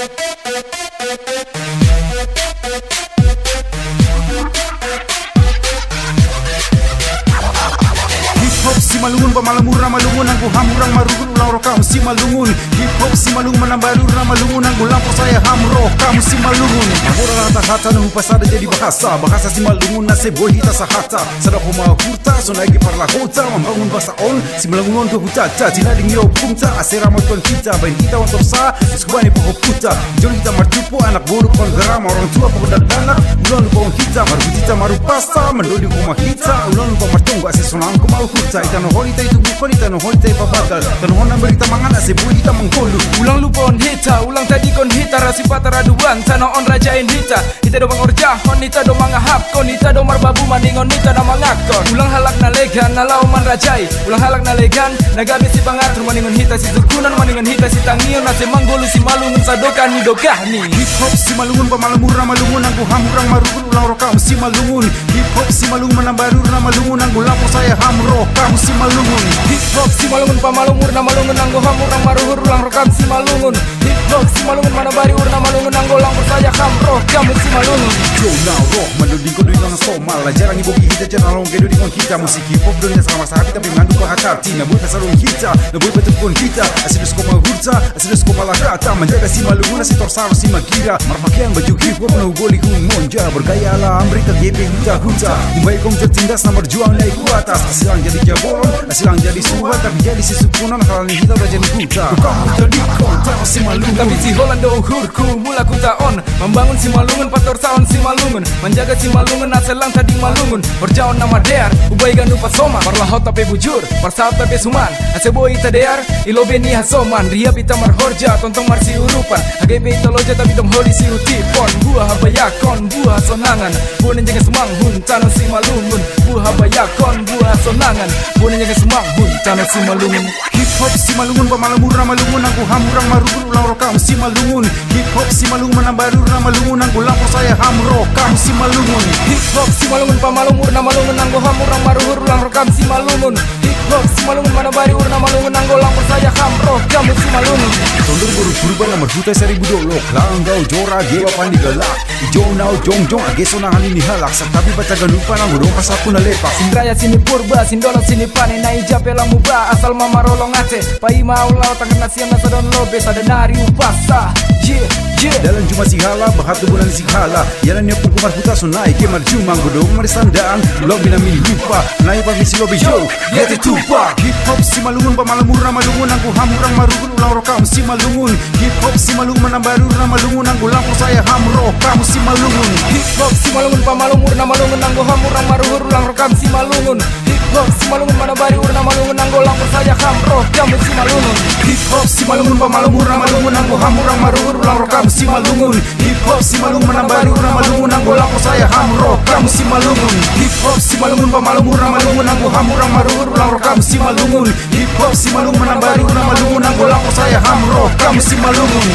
Si malungun pamalamura malungun ang hamurang marugun ulang rokam si malungun. Hip hop si malungun manambarura malungun ang lampor saya hamro kamu si malungun. Mahura rata-rata na pasada jadi bahasa si malungun na seboy hita sa hata. Sada kuma kurta so naigi parla kota membangun bahasa on si malungun do hutata tinading yo punta asera moton kita bain kita untuk sa skubani poho puta jon kita martupo anak boru kon garama orang tua pemuda danak ulon ko kita marutita marupasta mendodi kuma kita ulon ko martunggu asesonang ko mau kurta itano holita itu bukan itano holita papagal tano hona berita mangan asebui kita mengkolu ulang lupa on hita ulang tadi kon hita rasi patara duan tano on rajain hita hita do mangorja on hita do mangahap kon hita do marbabu maningon hita do mangakon ulang halak na legan na lau man rajai ulang halak na legan nagabi si pangatur maningon hita si zukunan maningon hita si tangion na si manggolu si malungun sadokan ni dogahni. Hip hop si malungun pamalamura malungun ang hamurang marugun ulang rokam si malungun. Hip hop si malungun manambarura malungun ang lampor saya hamro kamu si malungun. Hip hop si malungun pamalumur na malungun ang hamurang maruhur ulang rokam si malungun. Hip hop si malungun manabari urna malungun ang lampor saya hamro kamu si malungun. Yo now rock manuding ko dulang somal jarang ibogi hita jarang long gedo di kon kita musik hip hop dunia sama sahabat tapi mandu ko hakati na buat sarung kita na buat betul kon kita asidus ko magurta asidus ko malakata menjaga si malungun si torsaro si magira marpakian baju hip hop na ugoli kung monja bergaya ala Amerika GP huta Ibai kong tertindas na berjuang naik ku atas asilang jadi jabolon asilang jadi suha tapi jadi si sukunan halani hita udah jadi huta kamu jadi kontak si malungun tapi si Holando uhurku mula ku taon membangun si malungun pator tahun si malungun menjaga si malungun aselang tadi malungun berjalan nama dear ubai ganu pasoma parlahot tapi bujur parsahap tapi suman aseboy tadear ilobe ni hasoman ria pita marhorja tontong marsi urupan agebe italoja tapi dom holi si utipon buah habayakon buah sonangan buah jaga semanghun tano si malungun buah habayakon buah sonangan buah jaga semanghun tano si malungun. Hip hop si malungun pamalamura malungun ang hamurang marugun ulang rokam si malungun. Hip hop si malungun manambarura malungun ang lampor saya hamro kamu si malungun. Hip hop si malungun pamalumur na malungun ang hamurang maruhur ulang rokam si malungun. Hip hop si malungun manabari urna malungun ang lampor saya hamro kamu si malungun. Tondor baru berubah nomor juta 1000 dolok langgau jora gewa pandi galak ijo nau jong ageso na halini halak satabi bataga lupa nang udong pasapu na lepak sindraya sini purba sindolot sini pane na ijapela muba asal mama rolong ate pai maulau tangan nasiam na sadon lobe sadanari upasa dalam cuma si hala bahatu bulan si hala yalan yo kumar puta sunai ke marjuma godong marisandaan lobi na min lupa naik pagi si lobi yo get it tupa. Hip hop si malungun pamalamura malungun ang hamurang marugun ulang rokam si malungun. Hip hop si malungun manambarura malungun ang lampor saya hamro kamu si malungun. Hip hop si malungun pamalumur na malungun ang hamurang maruhur ulang rokam si malungun. Hip hop si malungun manabari urna malungun ang lampor saya hamro kamu si malungun. Hip hop si malungun pamalamura malungun ang hamurang maruhur ulang rokam si malungun. Hip hop si malungun manambari urna malungun ang lampor saya hamro kamu si malungun. Hip hop si malungun pamalamura malungun ang hamurang maruhur ulang rokam si malungun. Hip hop si malungun manambari urna malungun ang lampor saya hamro kamu si malungun.